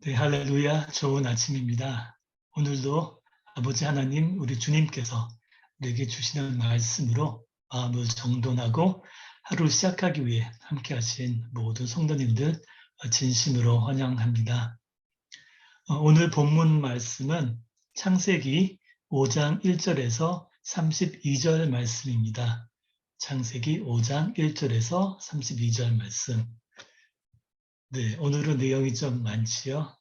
네, 할렐루야. 좋은 아침입니다. 오늘도 아버지 하나님, 우리 주님께서 우리에게 주시는 말씀으로 마음을 정돈하고 하루를 시작하기 위해 함께 하신 모든 성도님들 진심으로 환영합니다. 오늘 본문 말씀은 창세기 5장 1절에서 32절 말씀입니다. 창세기 5장 1절에서 32절 말씀. 네, 오늘은 내용이 좀 많지요.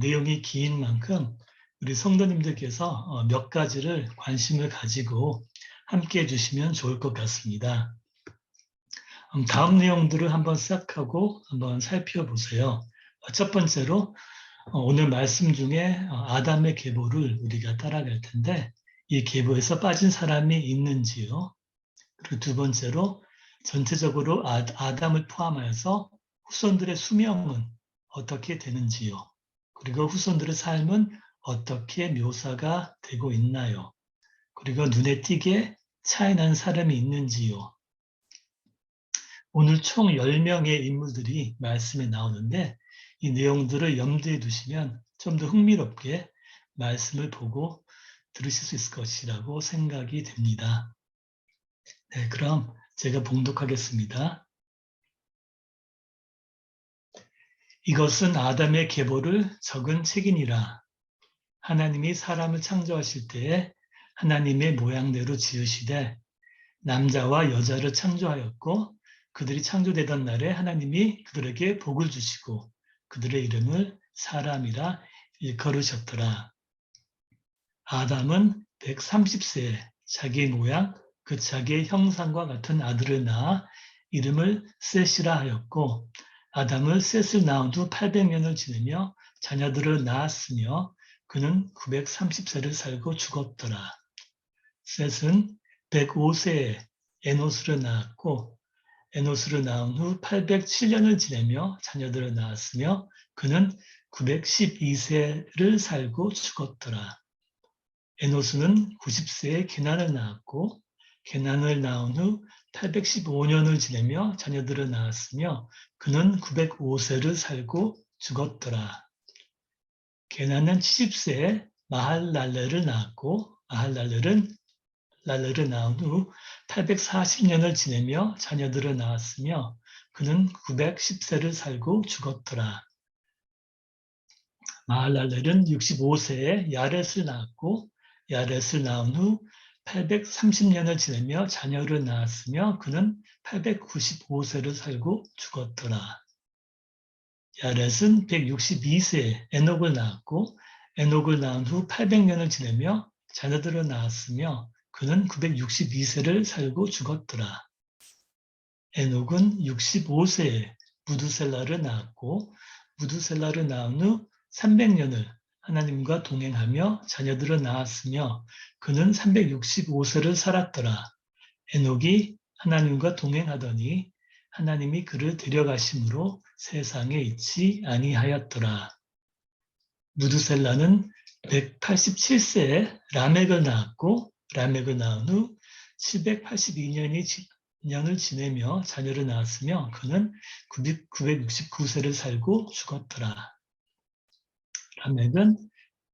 내용이 긴 만큼 우리 성도님들께서 몇 가지를 관심을 가지고 함께 해주시면 좋을 것 같습니다. 다음 내용들을 한번 시작하고 한번 살펴보세요. 첫 번째로 오늘 말씀 중에 아담의 계보를 우리가 따라갈 텐데 이 계보에서 빠진 사람이 있는지요. 그리고 두 번째로 전체적으로 아담을 포함하여서 후손들의 수명은 어떻게 되는지요? 그리고 후손들의 삶은 어떻게 묘사가 되고 있나요? 그리고 눈에 띄게 차이난 사람이 있는지요? 오늘 총 10명의 인물들이 말씀에 나오는데 이 내용들을 염두에 두시면 좀 더 흥미롭게 말씀을 보고 들으실 수 있을 것이라고 생각이 됩니다. 네, 그럼 제가 봉독하겠습니다. 이것은 아담의 계보를 적은 책이니라. 하나님이 사람을 창조하실 때에 하나님의 모양대로 지으시되 남자와 여자를 창조하였고 그들이 창조되던 날에 하나님이 그들에게 복을 주시고 그들의 이름을 사람이라 일컬으셨더라. 아담은 130세에 자기의 모양 그 자기의 형상과 같은 아들을 낳아 이름을 셋이라 하였고 아담은 셋을 낳은 후 800년을 지내며 자녀들을 낳았으며 그는 930세를 살고 죽었더라. 셋은 105세에 에노스를 낳았고 에노스를 낳은 후 807년을 지내며 자녀들을 낳았으며 그는 912세를 살고 죽었더라. 에노스는 90세에 게난을 낳았고 게난을 낳은 후 815년을 지내며 자녀들을 낳았으며 그는 905세를 살고 죽었더라. 게난은 70세에 마할랄레를 낳았고 마할랄레를 낳은 후 840년을 지내며 자녀들을 낳았으며 그는 910세를 살고 죽었더라. 마할랄렐은 65세에 야렛을 낳았고 야렛을 낳은 후 830년을 지내며 자녀를 낳았으며 그는 895세를 살고 죽었더라. 야렛은 162세에 에녹을 낳았고 에녹을 낳은 후 800년을 지내며 자녀들을 낳았으며 그는 962세를 살고 죽었더라. 에녹은 65세에 무두셀라를 낳았고 무두셀라를 낳은 후 300년을 하나님과 동행하며 자녀들을 낳았으며 그는 365세를 살았더라. 에녹이 하나님과 동행하더니 하나님이 그를 데려가심으로 세상에 있지 아니하였더라. 무두셀라는 187세에 라멕을 낳았고 라멕을 낳은 후 782년을 지내며 자녀를 낳았으며 그는 969세를 살고 죽었더라. 라멕은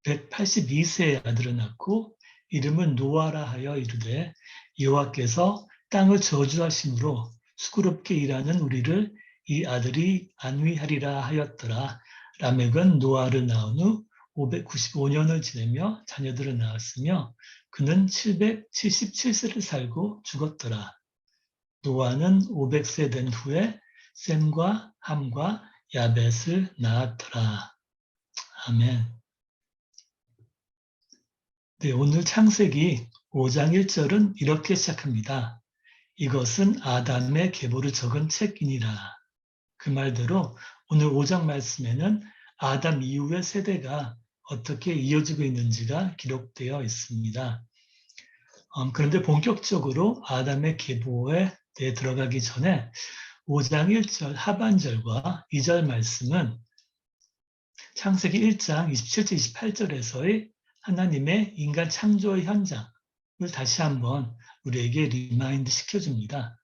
182세의 아들을 낳고 이름은 노아라 하여 이르되 여호와께서 땅을 저주하심으로 수고롭게 일하는 우리를 이 아들이 안위하리라 하였더라. 라멕은 노아를 낳은 후 595년을 지내며 자녀들을 낳았으며 그는 777세를 살고 죽었더라. 노아는 500세 된 후에 셈과 함과 야벳을 낳았더라. 아멘. 네, 오늘 창세기 5장 1절은 이렇게 시작합니다. 이것은 아담의 계보를 적은 책이니라. 그 말대로 오늘 5장 말씀에는 아담 이후의 세대가 어떻게 이어지고 있는지가 기록되어 있습니다. 그런데 본격적으로 아담의 계보에 대해 들어가기 전에 5장 1절 하반절과 2절 말씀은 창세기 1장 27절 28절에서의 하나님의 인간 창조의 현장을 다시 한번 우리에게 리마인드 시켜줍니다.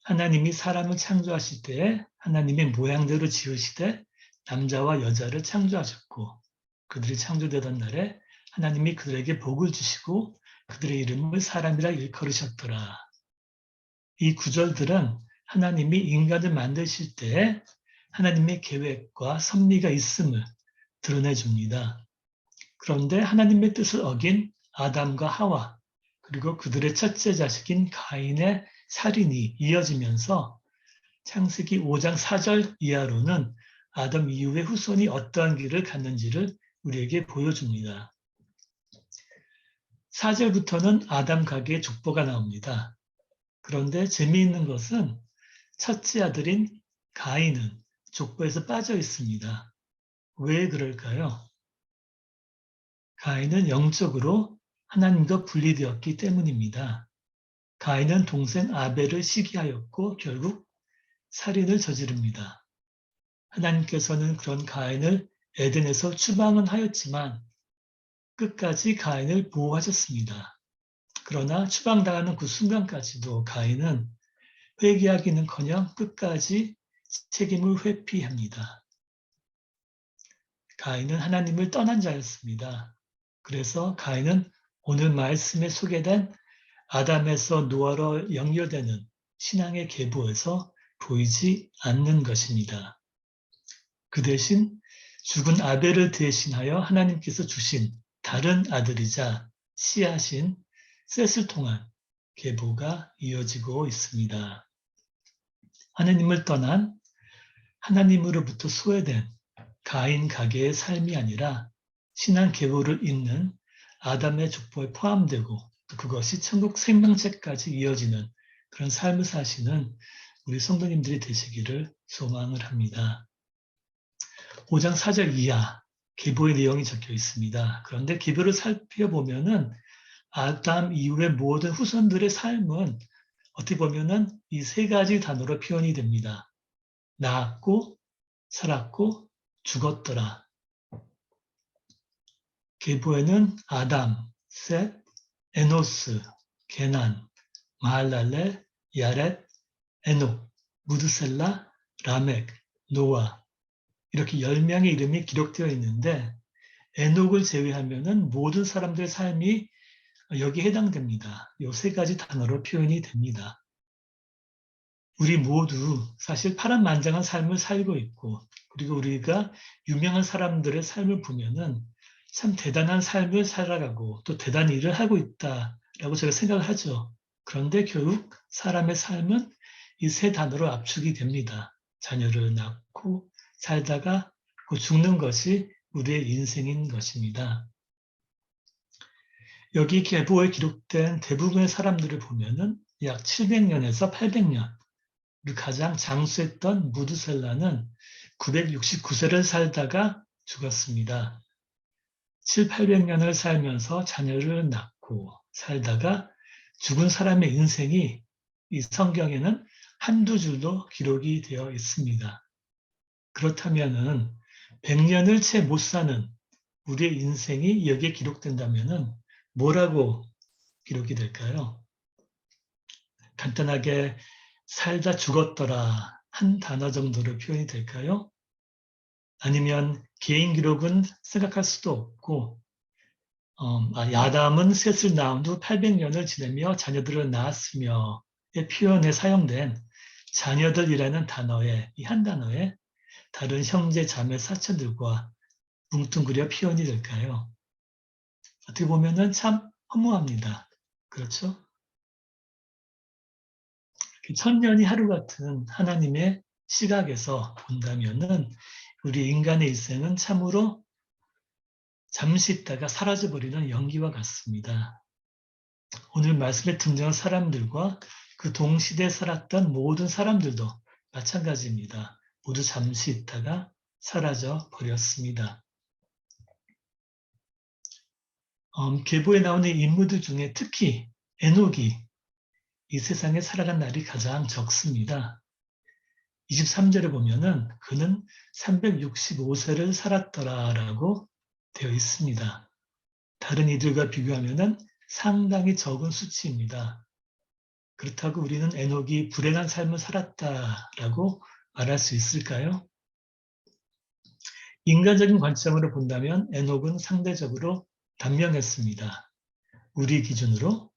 하나님이 사람을 창조하실 때에 하나님의 모양대로 지으시되 남자와 여자를 창조하셨고 그들이 창조되던 날에 하나님이 그들에게 복을 주시고 그들의 이름을 사람이라 일컬으셨더라. 이 구절들은 하나님이 인간을 만드실 때 하나님의 계획과 섭리가 있음을 드러내줍니다. 그런데 하나님의 뜻을 어긴 아담과 하와 그리고 그들의 첫째 자식인 가인의 살인이 이어지면서 창세기 5장 4절 이하로는 아담 이후의 후손이 어떠한 길을 갔는지를 우리에게 보여줍니다. 4절부터는 아담 가게의 족보가 나옵니다. 그런데 재미있는 것은 첫째 아들인 가인은 족보에서 빠져 있습니다. 왜 그럴까요? 가인은 영적으로 하나님과 분리되었기 때문입니다. 가인은 동생 아벨을 시기하였고 결국 살인을 저지릅니다. 하나님께서는 그런 가인을 에덴에서 추방은 하였지만 끝까지 가인을 보호하셨습니다. 그러나 추방당하는 그 순간까지도 가인은 회개하기는커녕 끝까지 책임을 회피합니다. 가인은 하나님을 떠난 자였습니다. 그래서 가인은 오늘 말씀에 소개된 아담에서 노아로 연결되는 신앙의 계보에서 보이지 않는 것입니다. 그 대신 죽은 아벨을 대신하여 하나님께서 주신 다른 아들이자 씨앗인 셋을 통한 계보가 이어지고 있습니다. 하나님을 떠난 하나님으로부터 소외된 가인 가게의 삶이 아니라 신앙 계보를 잇는 아담의 족보에 포함되고 그것이 천국 생명체까지 이어지는 그런 삶을 사시는 우리 성도님들이 되시기를 소망을 합니다. 5장 4절 이하 계보의 내용이 적혀 있습니다. 그런데 계보를 살펴보면은 아담 이후의 모든 후손들의 삶은 어떻게 보면은 이 세 가지 단어로 표현이 됩니다. 낳았고 살았고 죽었더라. 계보에는 아담, 셋, 에노스, 게난, 마할랄렐, 야렛, 에녹, 무드셀라, 라멕, 노아 이렇게 10명의 이름이 기록되어 있는데 에녹을 제외하면은 모든 사람들의 삶이 여기에 해당됩니다. 이 세 가지 단어로 표현이 됩니다. 우리 모두 사실 파란만장한 삶을 살고 있고 그리고 우리가 유명한 사람들의 삶을 보면은 참 대단한 삶을 살아가고 또 대단한 일을 하고 있다라고 제가 생각을 하죠. 그런데 결국 사람의 삶은 이 세 단어로 압축이 됩니다. 자녀를 낳고 살다가 죽는 것이 우리의 인생인 것입니다. 여기 계보에 기록된 대부분의 사람들을 보면은 약 700년에서 800년, 가장 장수했던 무드셀라는 969세를 살다가 죽었습니다. 7, 800년을 살면서 자녀를 낳고 살다가 죽은 사람의 인생이 이 성경에는 한두 줄도 기록이 되어 있습니다. 그렇다면은 100년을 채 못 사는 우리의 인생이 여기에 기록된다면은 뭐라고 기록이 될까요? 간단하게 살다 죽었더라 한 단어 정도로 표현이 될까요? 아니면 개인 기록은 생각할 수도 없고 야담은 셋을 낳은 후 800년을 지내며 자녀들을 낳았으며의 표현에 사용된 자녀들이라는 단어에 이 한 단어에 다른 형제 자매 사촌들과 뭉뚱그려 표현이 될까요? 어떻게 보면은 참 허무합니다. 그렇죠? 천년이 하루 같은 하나님의 시각에서 본다면은 우리 인간의 일생은 참으로 잠시 있다가 사라져버리는 연기와 같습니다. 오늘 말씀에 등장한 사람들과 그 동시대에 살았던 모든 사람들도 마찬가지입니다. 모두 잠시 있다가 사라져 버렸습니다. 계보에 나오는 인물들 중에 특히 에녹이 이 세상에 살아간 날이 가장 적습니다. 23절에 보면은 그는 365세를 살았더라라고 되어 있습니다. 다른 이들과 비교하면은 상당히 적은 수치입니다. 그렇다고 우리는 에녹이 불행한 삶을 살았다라고 말할 수 있을까요? 인간적인 관점으로 본다면 에녹은 상대적으로 단명했습니다. 우리 기준으로.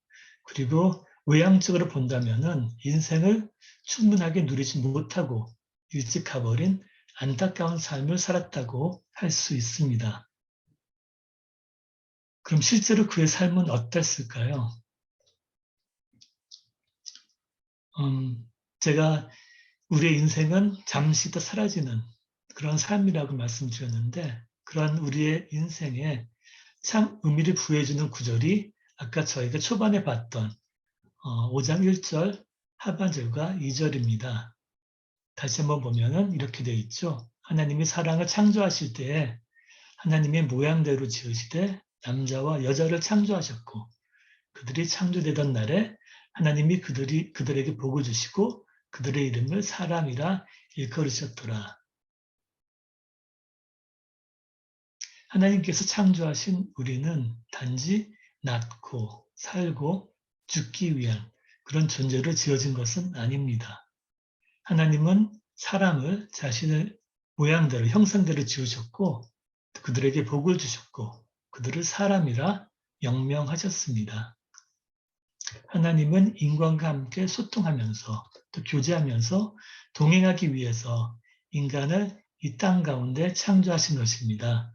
그리고 외향적으로 본다면은 인생을 충분하게 누리지 못하고 일찍 가버린 안타까운 삶을 살았다고 할 수 있습니다. 그럼 실제로 그의 삶은 어땠을까요? 제가 우리의 인생은 잠시 더 사라지는 그런 삶이라고 말씀드렸는데 그런 우리의 인생에 참 의미를 부여해주는 구절이 아까 저희가 초반에 봤던 5장 1절 하반절과 2절입니다. 다시 한번 보면은 이렇게 되어 있죠. 하나님이 사랑을 창조하실 때에 하나님의 모양대로 지으시되 남자와 여자를 창조하셨고 그들이 창조되던 날에 하나님이 그들에게 복을 주시고 그들의 이름을 사람이라 일컬으셨더라. 하나님께서 창조하신 우리는 단지 낳고 살고 죽기 위한 그런 존재로 지어진 것은 아닙니다. 하나님은 사람을 자신의 모양대로 형상대로 지으셨고 그들에게 복을 주셨고 그들을 사람이라 영명하셨습니다. 하나님은 인간과 함께 소통하면서 또 교제하면서 동행하기 위해서 인간을 이 땅 가운데 창조하신 것입니다.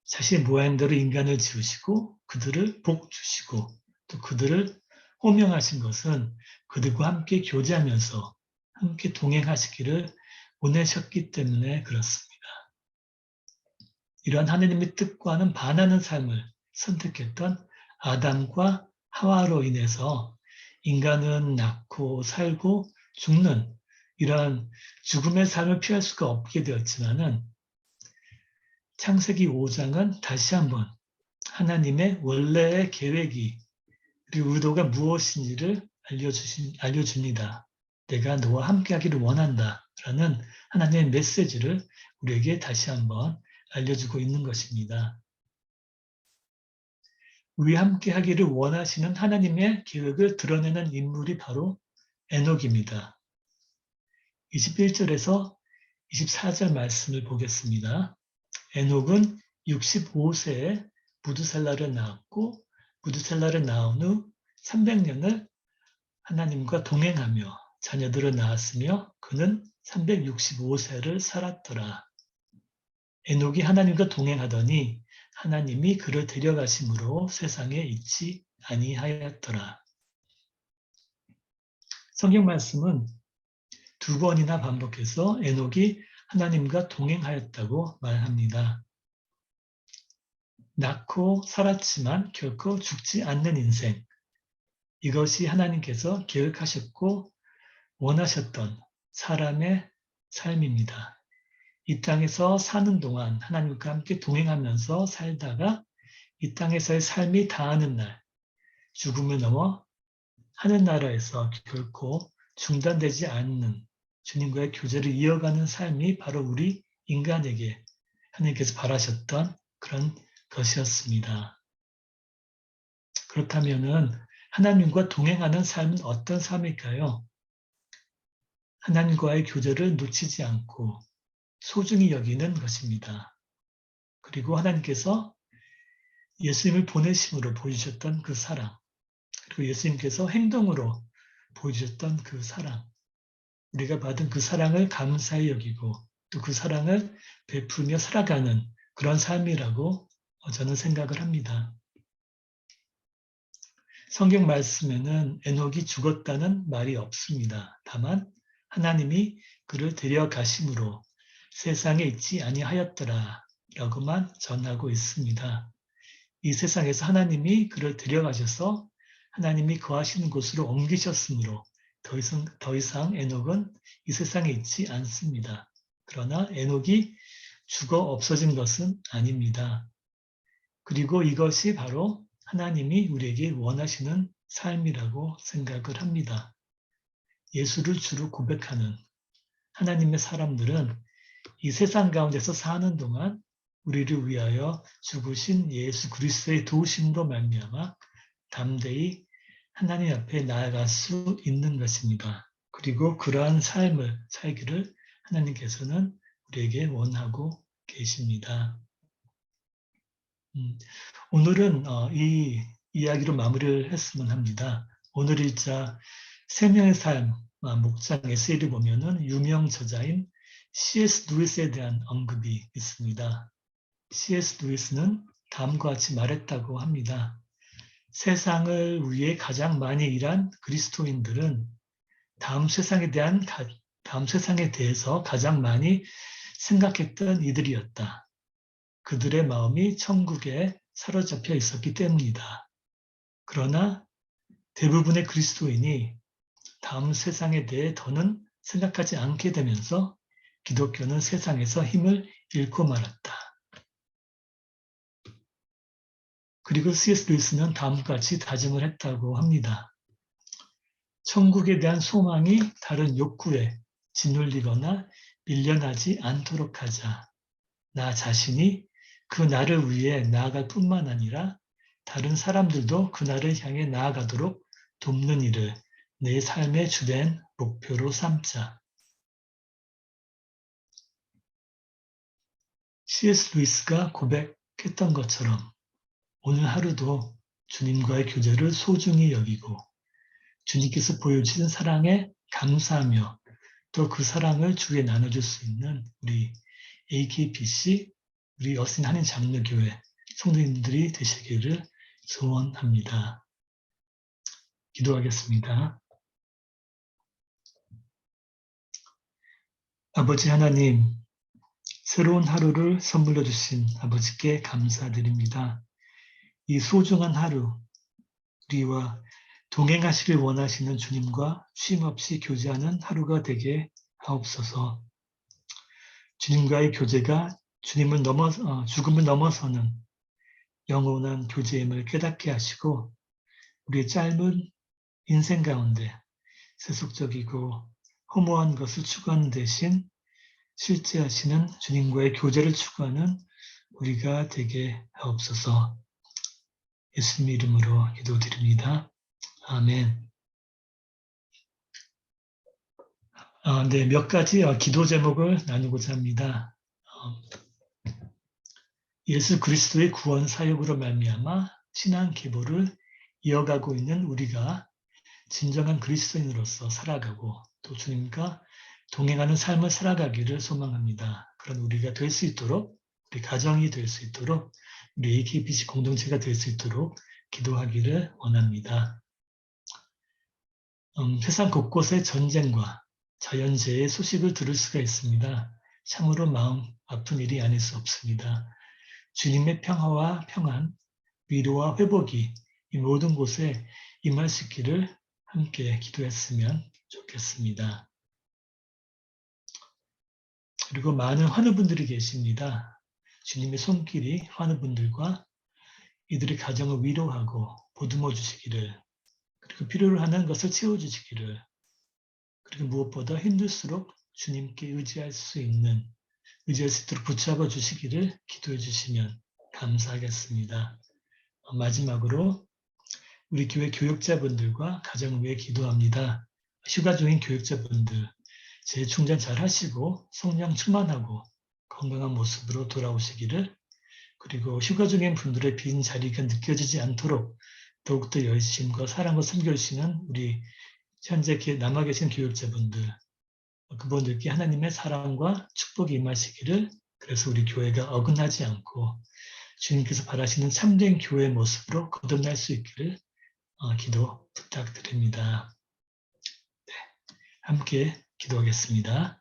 자신의 모양대로 인간을 지으시고 그들을 복 주시고 또 그들을 호명하신 것은 그들과 함께 교제하면서 함께 동행하시기를 원하셨기 때문에 그렇습니다. 이러한 하나님의 뜻과는 반하는 삶을 선택했던 아담과 하와로 인해서 인간은 낳고 살고 죽는 이러한 죽음의 삶을 피할 수가 없게 되었지만은 창세기 5장은 다시 한번 하나님의 원래의 계획이 그리고 의도가 무엇인지를 알려줍니다. 내가 너와 함께하기를 원한다 라는 하나님의 메시지를 우리에게 다시 한번 알려주고 있는 것입니다. 우리와 함께하기를 원하시는 하나님의 계획을 드러내는 인물이 바로 에녹입니다. 21절에서 24절 말씀을 보겠습니다. 에녹은 65세에 무두살라를 낳았고 무두살라를 낳은 후 300년을 하나님과 동행하며 자녀들을 낳았으며 그는 365세를 살았더라. 에녹이 하나님과 동행하더니 하나님이 그를 데려가심으로 세상에 있지 아니하였더라. 성경 말씀은 두 번이나 반복해서 에녹이 하나님과 동행하였다고 말합니다. 낳고 살았지만 결코 죽지 않는 인생. 이것이 하나님께서 계획하셨고 원하셨던 사람의 삶입니다. 이 땅에서 사는 동안 하나님과 함께 동행하면서 살다가 이 땅에서의 삶이 다하는 날, 죽음을 넘어 하늘나라에서 결코 중단되지 않는 주님과의 교제를 이어가는 삶이 바로 우리 인간에게 하나님께서 바라셨던 그런 것이었습니다. 그렇다면은 하나님과 동행하는 삶은 어떤 삶일까요? 하나님과의 교제를 놓치지 않고 소중히 여기는 것입니다. 그리고 하나님께서 예수님을 보내심으로 보여주셨던 그 사랑, 그리고 예수님께서 행동으로 보여주셨던 그 사랑, 우리가 받은 그 사랑을 감사히 여기고 또 그 사랑을 베풀며 살아가는 그런 삶이라고 저는 생각을 합니다. 성경 말씀에는 에녹이 죽었다는 말이 없습니다. 다만 하나님이 그를 데려가심으로 세상에 있지 아니하였더라 라고만 전하고 있습니다. 이 세상에서 하나님이 그를 데려가셔서 하나님이 거하시는 곳으로 옮기셨으므로 더 이상 에녹은 이 세상에 있지 않습니다. 그러나 에녹이 죽어 없어진 것은 아닙니다. 그리고 이것이 바로 하나님이 우리에게 원하시는 삶이라고 생각을 합니다. 예수를 주로 고백하는 하나님의 사람들은 이 세상 가운데서 사는 동안 우리를 위하여 죽으신 예수 그리스도의 도우심으로 말미암아 담대히 하나님 앞에 나아갈 수 있는 것입니다. 그리고 그러한 삶을 살기를 하나님께서는 우리에게 원하고 계십니다. 오늘은 이 이야기로 마무리를 했으면 합니다. 오늘 일자 생명의 삶 목장 에세이를 보면은 유명 저자인 C.S. 루이스에 대한 언급이 있습니다. C.S. 루이스는 다음과 같이 말했다고 합니다. 세상을 위해 가장 많이 일한 그리스도인들은 다음 세상에 대해서 가장 많이 생각했던 이들이었다. 그들의 마음이 천국에 사로잡혀 있었기 때문이다. 그러나 대부분의 그리스도인이 다음 세상에 대해 더는 생각하지 않게 되면서 기독교는 세상에서 힘을 잃고 말았다. 그리고 C.S. 루이스는 다음과 같이 다짐을 했다고 합니다. 천국에 대한 소망이 다른 욕구에 짓눌리거나 밀려나지 않도록 하자. 나 자신이 그 날을 위해 나아갈 뿐만 아니라 다른 사람들도 그 날을 향해 나아가도록 돕는 일을 내 삶의 주된 목표로 삼자. C.S. 루이스가 고백했던 것처럼 오늘 하루도 주님과의 교제를 소중히 여기고 주님께서 보여주신 사랑에 감사하며 또 그 사랑을 주위에 나눠줄 수 있는 우리 AKPC, 우리 여신 한인 장로교회 성도님들이 되시기를 소원합니다. 기도하겠습니다. 아버지 하나님, 새로운 하루를 선물로 주신 아버지께 감사드립니다. 이 소중한 하루, 우리와 동행하시길 원하시는 주님과 쉼없이 교제하는 하루가 되게 하옵소서. 주님과의 교제가 죽음을 넘어서는 영원한 교제임을 깨닫게 하시고 우리의 짧은 인생 가운데 세속적이고 허무한 것을 추구하는 대신 실제하시는 주님과의 교제를 추구하는 우리가 되게 하옵소서. 예수님 이름으로 기도드립니다. 아멘. 네, 몇 가지 기도 제목을 나누고자 합니다. 예수 그리스도의 구원 사역으로 말미암아 신앙 계보를 이어가고 있는 우리가 진정한 그리스도인으로서 살아가고 또 주님과 동행하는 삶을 살아가기를 소망합니다. 그런 우리가 될 수 있도록, 우리 가정이 될 수 있도록, 우리 AKPC 공동체가 될 수 있도록 기도하기를 원합니다. 세상 곳곳의 전쟁과 자연재해의 소식을 들을 수가 있습니다. 참으로 마음 아픈 일이 아닐 수 없습니다. 주님의 평화와 평안, 위로와 회복이 이 모든 곳에 임하시기를 함께 기도했으면 좋겠습니다. 그리고 많은 환우분들이 계십니다. 주님의 손길이 환우분들과 이들의 가정을 위로하고 보듬어 주시기를, 그리고 필요로 하는 것을 채워주시기를, 그리고 무엇보다 힘들수록 주님께 의지할 수 있도록 붙잡아 주시기를 기도해 주시면 감사하겠습니다. 마지막으로 우리 교회 교육자분들과 가정을 위해 기도합니다. 휴가 중인 교육자분들 재충전 잘 하시고 성령 충만하고 건강한 모습으로 돌아오시기를, 그리고 휴가 중인 분들의 빈 자리가 느껴지지 않도록 더욱더 열심과 사랑과 섬겨주시는 우리 현재 남아 계신 교육자분들, 그분들께 하나님의 사랑과 축복이 임하시기를, 그래서 우리 교회가 어긋나지 않고 주님께서 바라시는 참된 교회의 모습으로 거듭날 수 있기를 기도 부탁드립니다. 네, 함께 기도하겠습니다.